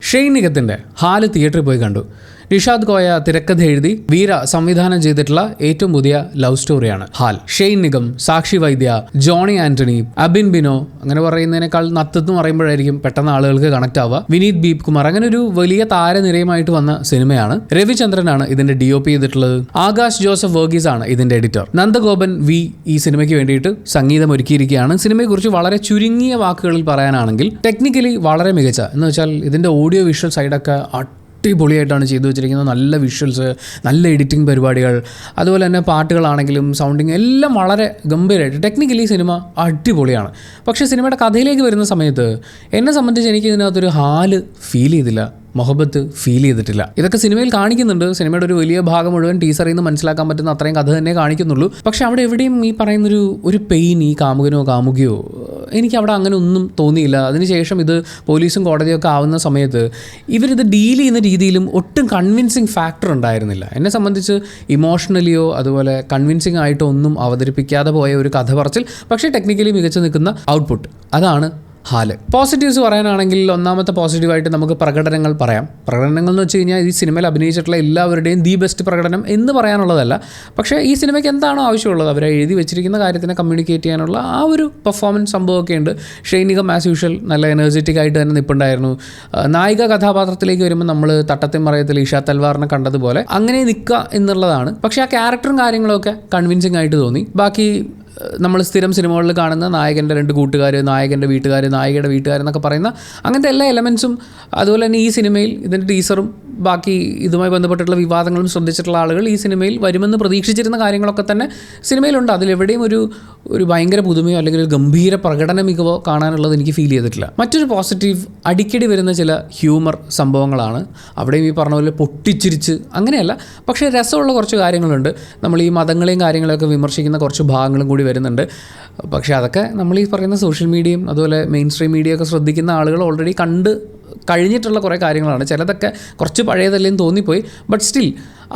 Shane നിഗത്തിൻ്റെ ഹാല് തിയേറ്ററിൽ പോയി കണ്ടു. നിഷാദ് കോയ തിരക്കഥ എഴുതി വീര സംവിധാനം ചെയ്തിട്ടുള്ള ഏറ്റവും പുതിയ ലവ് സ്റ്റോറിയാണ് ഹാൽ. ഷെയ്ൻ നിഗം, സാക്ഷി വൈദ്യ, ജോണി ആന്റണി, അബിൻ ബിനോ, അങ്ങനെ പറയുന്നതിനേക്കാൾ നത്തെന്ന് പറയുമ്പോഴായിരിക്കും പെട്ടെന്ന് ആളുകൾക്ക് കണക്ട് ആവുക. വിനീത് ബീപ് കുമാർ, അങ്ങനെ ഒരു വലിയ താരനിരയുമായിട്ട് വന്ന സിനിമയാണ്. രവിചന്ദ്രനാണ് ഇതിന്റെ DOP ചെയ്തിട്ടുള്ളത്. ആകാശ് ജോസഫ് വർഗീസ് ആണ് ഇതിന്റെ എഡിറ്റർ. നന്ദഗോപൻ V ഈ സിനിമയ്ക്ക് വേണ്ടിയിട്ട് സംഗീതം ഒരുക്കിയിരിക്കുകയാണ്. സിനിമയെക്കുറിച്ച് വളരെ ചുരുങ്ങിയ വാക്കുകളിൽ പറയാനാണെങ്കിൽ ടെക്നിക്കലി വളരെ മികച്ച, എന്ന് വെച്ചാൽ ഇതിന്റെ ഓഡിയോ വിഷ്വൽ സൈഡൊക്കെ അടിപൊളിയായിട്ടാണ് ചെയ്തു വെച്ചിരിക്കുന്നത്. നല്ല വിഷ്വൽസ്, നല്ല എഡിറ്റിംഗ് പരിപാടികൾ, അതുപോലെ തന്നെ പാട്ടുകളാണെങ്കിലും സൗണ്ടിങ് എല്ലാം വളരെ ഗംഭീരമായിട്ട്. ടെക്നിക്കലി സിനിമ അടിപൊളിയാണ്. പക്ഷേ സിനിമയുടെ കഥയിലേക്ക് വരുന്ന സമയത്ത് എന്നെ സംബന്ധിച്ച് എനിക്ക് ഇതിനകത്തൊരു ഹാല് ഫീൽ ചെയ്തില്ല, മൊഹബത്ത് ഫീൽ ചെയ്തിട്ടില്ല. ഇതൊക്കെ സിനിമയിൽ കാണിക്കുന്നുണ്ട്. സിനിമയുടെ ഒരു വലിയ ഭാഗം മുഴുവൻ ടീസറിൽ നിന്ന് മനസ്സിലാക്കാൻ പറ്റുന്ന അത്രയും കഥ തന്നെ കാണിക്കുന്നുള്ളൂ. പക്ഷെ അവിടെ എവിടെയും ഈ പറയുന്നൊരു ഒരു പെയിൻ ഈ കാമുകനോ കാമുകിയോ എനിക്ക് അവിടെ അങ്ങനെ ഒന്നും തോന്നിയില്ല. അതിനുശേഷം ഇത് പോലീസും കോടതിയൊക്കെ ആവുന്ന സമയത്ത് ഇവരിത് ഡീൽ ചെയ്യുന്ന രീതിയിലും ഒട്ടും കൺവിൻസിങ് ഫാക്ടർ ഉണ്ടായിരുന്നില്ല. എന്നെ സംബന്ധിച്ച് ഇമോഷണലിയോ അതുപോലെ കൺവിൻസിങ് ആയിട്ടോ ഒന്നും അവതരിപ്പിക്കാതെ പോയ ഒരു കഥ പറച്ചിൽ, പക്ഷേ ടെക്നിക്കലി മികച്ചു നിൽക്കുന്ന ഔട്ട്പുട്ട്, അതാണ് ഹാല്. പോസിറ്റീവ്സ് പറയാനാണെങ്കിൽ ഒന്നാമത്തെ പോസിറ്റീവായിട്ട് നമുക്ക് പ്രകടനങ്ങൾ പറയാം. പ്രകടനങ്ങൾ എന്ന് വെച്ച് കഴിഞ്ഞാൽ ഈ സിനിമയിൽ അഭിനയിച്ചിട്ടുള്ള എല്ലാവരുടെയും ദി ബെസ്റ്റ് പ്രകടനം എന്ന് പറയാനുള്ളതല്ല. പക്ഷേ ഈ സിനിമയ്ക്ക് എന്താണോ ആവശ്യമുള്ളത് അവരെ എഴുതി വെച്ചിരിക്കുന്ന കാര്യത്തിനെ കമ്മ്യൂണിക്കേറ്റ് ചെയ്യാനുള്ള ആ ഒരു പെർഫോമൻസ് സംഭവമൊക്കെ ഉണ്ട്. ഷെയ്ൻ നിഗം ആസ് യൂഷ്വൽ നല്ല എനർജറ്റിക് ആയിട്ട് തന്നെ നിൽപ്പുണ്ടായിരുന്നു. നായിക കഥാപാത്രത്തിലേക്ക് വരുമ്പോൾ നമ്മൾ തട്ടത്തിൻ മറയത്തിൽ ഇഷ തൽവാറിനെ കണ്ടതുപോലെ അങ്ങനെ നിൽക്കുക എന്നുള്ളതാണ്. പക്ഷേ ആ ക്യാരക്ടറും കാര്യങ്ങളൊക്കെ കൺവിൻസിങ് ആയിട്ട് തോന്നി. ബാക്കി നമ്മൾ സ്ഥിരം സിനിമകളിൽ കാണുന്ന നായകൻ്റെ 2 കൂട്ടുകാർ, നായകൻ്റെ വീട്ടുകാർ, നായികയുടെ വീട്ടുകാരെന്നൊക്കെ പറയുന്ന അങ്ങനത്തെ എല്ലാ എലമെൻസും, അതുപോലെ തന്നെ ഈ സിനിമയിൽ ഇതിൻ്റെ ടീസറും ബാക്കി ഇതുമായി ബന്ധപ്പെട്ടിട്ടുള്ള വിവാദങ്ങളും ശ്രദ്ധിച്ചിട്ടുള്ള ആളുകൾ ഈ സിനിമയിൽ വരുമെന്ന് പ്രതീക്ഷിച്ചിരുന്ന കാര്യങ്ങളൊക്കെ തന്നെ സിനിമയിലുണ്ട്. അതിലെവിടെയും ഒരു ഭയങ്കര പുതുമയോ അല്ലെങ്കിൽ ഒരു ഗംഭീര പ്രകടന മികവോ കാണാനുള്ളത് എനിക്ക് ഫീൽ ചെയ്തിട്ടില്ല. മറ്റൊരു പോസിറ്റീവ്, അടിക്കടി വരുന്ന ചില ഹ്യൂമർ സംഭവങ്ങളാണ്. അവിടെയും ഈ പറഞ്ഞ പോലെ പൊട്ടിച്ചിരിച്ച് അങ്ങനെയല്ല, പക്ഷേ രസമുള്ള കുറച്ച് കാര്യങ്ങളുണ്ട്. നമ്മൾ ഈ മതങ്ങളെയും കാര്യങ്ങളെയൊക്കെ വിമർശിക്കുന്ന കുറച്ച് ഭാഗങ്ങളും കൂടി വരുന്നുണ്ട്. പക്ഷേ അതൊക്കെ നമ്മൾ ഈ പറയുന്ന സോഷ്യൽ മീഡിയയും അതുപോലെ മെയിൻ സ്ട്രീം മീഡിയയൊക്കെ ശ്രദ്ധിക്കുന്ന ആളുകൾ ഓൾറെഡി കണ്ട് കഴിഞ്ഞിട്ടുള്ള കുറേ കാര്യങ്ങളാണ്. ചിലതൊക്കെ കുറച്ച് പഴയതല്ലേന്ന് തോന്നിപ്പോയി. ബട്ട് സ്റ്റിൽ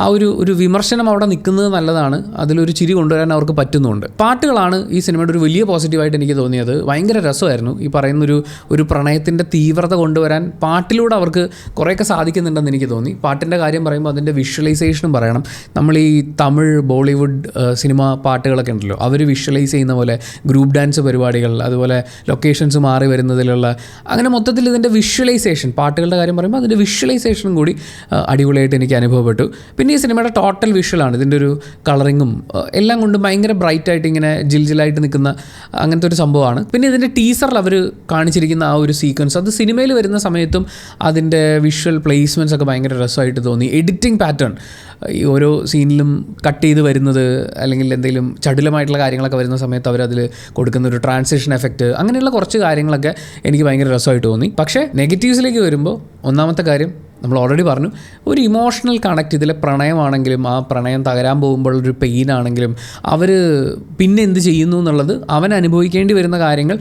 ആ ഒരു വിമർശനം അവിടെ നിൽക്കുന്നത് നല്ലതാണ്. അതിലൊരു ചിരി കൊണ്ടുവരാൻ അവർക്ക് പറ്റുന്നുണ്ട്. പാട്ടുകളാണ് ഈ സിനിമയുടെ ഒരു വലിയ പോസിറ്റീവായിട്ട് എനിക്ക് തോന്നിയത്. ഭയങ്കര രസമായിരുന്നു. ഈ പറയുന്നൊരു പ്രണയത്തിൻ്റെ തീവ്രത കൊണ്ടുവരാൻ പാട്ടിലൂടെ അവർക്ക് കുറേയൊക്കെ സാധിക്കുന്നുണ്ടെന്ന് എനിക്ക് തോന്നി. പാട്ടിൻ്റെ കാര്യം പറയുമ്പോൾ അതിൻ്റെ വിഷ്വലൈസേഷനും പറയണം. നമ്മൾ ഈ തമിഴ് ബോളിവുഡ് സിനിമ പാട്ടുകളൊക്കെ ഉണ്ടല്ലോ, അവർ വിഷ്വലൈസ് ചെയ്യുന്ന പോലെ ഗ്രൂപ്പ് ഡാൻസ് പരിപാടികൾ, അതുപോലെ ലൊക്കേഷൻസ് മാറി വരുന്നതിലുള്ള അങ്ങനെ മൊത്തത്തിൽ ഇതിൻ്റെ വിഷ്വലൈസേഷൻ, പാട്ടുകളുടെ കാര്യം പറയുമ്പോൾ അതിൻ്റെ വിഷ്വലൈസേഷനും കൂടി അടിപൊളിയായിട്ട് എനിക്ക് അനുഭവപ്പെട്ടു. പിന്നെ ഈ സിനിമയുടെ ടോട്ടൽ വിഷ്വലാണ്, ഇതിൻ്റെ ഒരു കളറിങ്ങും എല്ലാം കൊണ്ട് ഭയങ്കര ബ്രൈറ്റായിട്ട് ഇങ്ങനെ ജിൽജിലായിട്ട് നിൽക്കുന്ന അങ്ങനത്തെ ഒരു സംഭവമാണ്. പിന്നെ ഇതിൻ്റെ ടീസറിൽ അവർ കാണിച്ചിരിക്കുന്ന ആ ഒരു സീക്വൻസ്, അത് സിനിമയിൽ വരുന്ന സമയത്തും അതിൻ്റെ വിഷ്വൽ പ്ലേസ്മെൻറ്റ്സ് ഒക്കെ ഭയങ്കര രസമായിട്ട് തോന്നി. എഡിറ്റിംഗ് പാറ്റേൺ, ഈ ഓരോ സീനിലും കട്ട് ചെയ്ത് വരുന്നത് അല്ലെങ്കിൽ എന്തെങ്കിലും ചടുലമായിട്ടുള്ള കാര്യങ്ങളൊക്കെ വരുന്ന സമയത്ത് അവരതിൽ കൊടുക്കുന്ന ഒരു ട്രാൻസിഷൻ എഫക്റ്റ്, അങ്ങനെയുള്ള കുറച്ച് കാര്യങ്ങളൊക്കെ എനിക്ക് ഭയങ്കര രസമായിട്ട് തോന്നി. പക്ഷേ നെഗറ്റീവ്സിലേക്ക് വരുമ്പോൾ ഒന്നാമത്തെ കാര്യം നമ്മൾ ഓൾറെഡി പറഞ്ഞു, ഒരു ഇമോഷണൽ കണക്ട്, ഇതിലെ പ്രണയമാണെങ്കിലും ആ പ്രണയം തകരാൻ പോകുമ്പോൾ ഒരു പെയിനാണെങ്കിലും അവർ പിന്നെ എന്ത് ചെയ്യുന്നു എന്നുള്ളത് അവൻ അനുഭവിക്കേണ്ടി വരുന്ന കാര്യങ്ങൾ,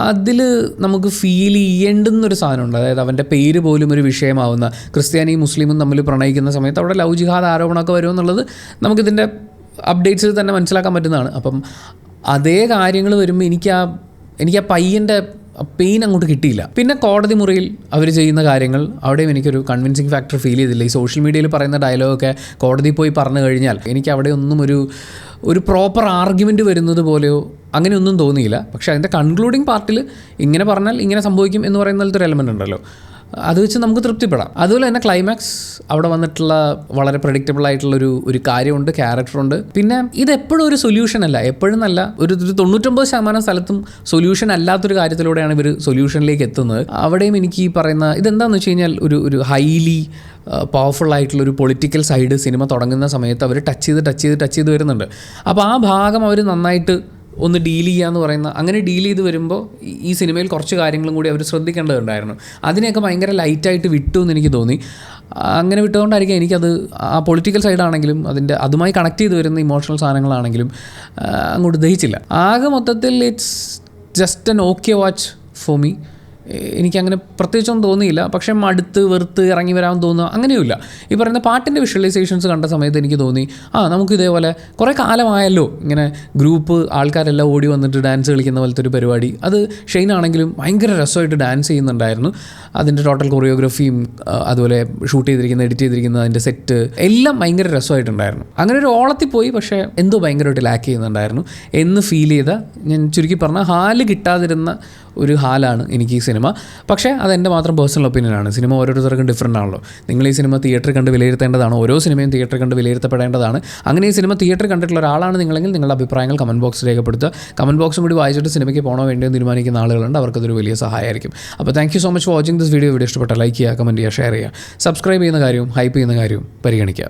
അതിൽ നമുക്ക് ഫീൽ ചെയ്യേണ്ടുന്നൊരു സാധനമുണ്ട്. അതായത് അവൻ്റെ പേര് പോലും ഒരു വിഷയമാവുന്ന, ക്രിസ്ത്യാനിയും മുസ്ലിമും തമ്മിൽ പ്രണയിക്കുന്ന സമയത്ത് അവിടെ ലവ് ജിഹാദ് ആരോപണമൊക്കെ വരുമെന്നുള്ളത് നമുക്കിതിൻ്റെ അപ്ഡേറ്റ്സിൽ തന്നെ മനസ്സിലാക്കാൻ പറ്റുന്നതാണ്. അപ്പം അതേ കാര്യങ്ങൾ വരുമ്പോൾ എനിക്ക് ആ പയ്യൻ്റെ പെയിൻ അങ്ങോട്ട് കിട്ടിയില്ല. പിന്നെ കോടതി മുറിയിൽ അവർ ചെയ്യുന്ന കാര്യങ്ങൾ, അവിടെയും എനിക്കൊരു കൺവിൻസിങ് ഫാക്ടർ ഫീൽ ചെയ്തില്ല. ഈ സോഷ്യൽ മീഡിയയിൽ പറയുന്ന ഡയലോഗൊക്കെ കോടതി പോയി പറഞ്ഞു കഴിഞ്ഞാൽ എനിക്ക് അവിടെ ഒന്നും ഒരു പ്രോപ്പർ ആർഗ്യുമെൻറ്റ് വരുന്നത് പോലെയോ അങ്ങനെയൊന്നും തോന്നിയില്ല. പക്ഷേ അതിൻ്റെ കൺക്ലൂഡിങ് പാർട്ടിൽ ഇങ്ങനെ പറഞ്ഞാൽ ഇങ്ങനെ സംഭവിക്കും എന്ന് പറയുന്ന ഒരു എലമെൻ്റ് ഉണ്ടല്ലോ, അത് വെച്ച് നമുക്ക് തൃപ്തിപ്പെടാം. അതുപോലെ തന്നെ ക്ലൈമാക്സ് അവിടെ വന്നിട്ടുള്ള വളരെ പ്രഡിക്റ്റബിൾ ആയിട്ടുള്ളൊരു കാര്യമുണ്ട്, ക്യാരക്ടറുണ്ട്. പിന്നെ ഇതെപ്പോഴും ഒരു സൊല്യൂഷൻ അല്ല, എപ്പോഴും നല്ല ഒരു 99% സ്ഥലത്തും സൊല്യൂഷൻ അല്ലാത്തൊരു കാര്യത്തിലൂടെയാണ് ഇവർ സൊല്യൂഷനിലേക്ക് എത്തുന്നത്. അവിടെയും എനിക്ക് ഈ പറയുന്ന ഇതെന്താണെന്ന് വെച്ച് കഴിഞ്ഞാൽ ഒരു ഹൈലി പവർഫുൾ ആയിട്ടുള്ളൊരു പൊളിറ്റിക്കൽ സൈഡ് സിനിമ തുടങ്ങുന്ന സമയത്ത് അവർ ടച്ച് ചെയ്ത് വരുന്നുണ്ട്. അപ്പോൾ ആ ഭാഗം അവർ നന്നായിട്ട് ഒന്ന് ഡീൽ ചെയ്യാന്ന് പറയുന്ന, അങ്ങനെ ഡീൽ ചെയ്ത് വരുമ്പോൾ ഈ സിനിമയിൽ കുറച്ച് കാര്യങ്ങളും കൂടി അവർ ശ്രദ്ധിക്കേണ്ടതുണ്ടായിരുന്നു. അതിനെയൊക്കെ ഭയങ്കര ലൈറ്റായിട്ട് വിട്ടു എന്ന് എനിക്ക് തോന്നി. അങ്ങനെ വിട്ടുകൊണ്ടായിരിക്കും എനിക്കത് ആ പൊളിറ്റിക്കൽ സൈഡാണെങ്കിലും അതുമായി കണക്ട് ചെയ്ത് വരുന്ന ഇമോഷണൽ സാധനങ്ങളാണെങ്കിലും അങ്ങോട്ട് ദഹിച്ചില്ല. ആകെ മൊത്തത്തിൽ it's just an okay watch for me. എനിക്കങ്ങനെ പ്രത്യേകിച്ചൊന്നും തോന്നിയില്ല. പക്ഷേ മടുത്ത് വെറുത്ത് ഇറങ്ങി വരാൻ തോന്നുക അങ്ങനെയുമില്ല. ഈ പറയുന്ന പാട്ടിൻ്റെ വിഷ്വലൈസേഷൻസ് കണ്ട സമയത്ത് എനിക്ക് തോന്നി നമുക്ക് ഇതേപോലെ കുറേ കാലമായല്ലോ ഇങ്ങനെ ഗ്രൂപ്പ് ആൾക്കാരെല്ലാം ഓടി വന്നിട്ട് ഡാൻസ് കളിക്കുന്ന പോലത്തെ ഒരു പരിപാടി. അത് ഷെയ്നാണെങ്കിലും ഭയങ്കര രസമായിട്ട് ഡാൻസ് ചെയ്യുന്നുണ്ടായിരുന്നു. അതിൻ്റെ ടോട്ടൽ കൊറിയോഗ്രഫിയും അതുപോലെ ഷൂട്ട് ചെയ്തിരിക്കുന്ന എഡിറ്റ് ചെയ്തിരിക്കുന്ന അതിൻ്റെ സെറ്റ് എല്ലാം ഭയങ്കര രസമായിട്ടുണ്ടായിരുന്നു. അങ്ങനെ ഒരു ഓളത്തിൽ പോയി, പക്ഷേ എന്തോ ഭയങ്കരമായിട്ട് ലാക്ക് ചെയ്യുന്നുണ്ടായിരുന്നു എന്ന് ഫീൽ ചെയ്ത, ഞാൻ ചുരുക്കി പറഞ്ഞാൽ ഹാല് കിട്ടാതിരുന്ന ഒരു ഹാലാണ് എനിക്ക് ഈ സിനിമ. പക്ഷേ അതെൻ്റെ മാത്രം പേഴ്സണൽ ഒപ്പീനിയനാണ്. സിനിമ ഓരോരുത്തർക്കും ഡിഫറൻ്റ് ആണല്ലോ. നിങ്ങൾ ഈ സിനിമ തിയേറ്ററിൽ കണ്ട് വിലയിരുത്തേണ്ടതാണ്. ഓരോ സിനിമയും തിയേറ്ററിൽ കണ്ട് വിലയിരുത്തപ്പെടേണ്ടതാണ്. അങ്ങനെ ഈ സിനിമ തിയേറ്ററിൽ കണ്ടിട്ടുള്ള ഒരാളാണ് നിങ്ങളെങ്കിൽ നിങ്ങളുടെ അഭിപ്രായങ്ങൾ കമൻറ്റ് ബോക്സിൽ രേഖപ്പെടുത്തുക. കമൻറ്റ് ബോക്സും കൂടി വായിച്ചിട്ട് സിനിമയ്ക്ക് പോകണോ വേണ്ടിയോ തീരുമാനിക്കുന്ന ആളുകളുണ്ട്. അവർക്കതൊരു വലിയ സഹായമായിരിക്കും. അപ്പോൾ thank you so much for watching this video. ഇഷ്ടപ്പെട്ട ലൈക്ക് ചെയ്യുക, കമൻറ്റ് ചെയ്യുക, ഷെയർ ചെയ്യുക, സബ്സ്ക്രൈബ് ചെയ്യുന്ന കാര്യവും ഹൈപ്പ് ചെയ്യുന്ന കാര്യവും പരിഗണിക്കുക.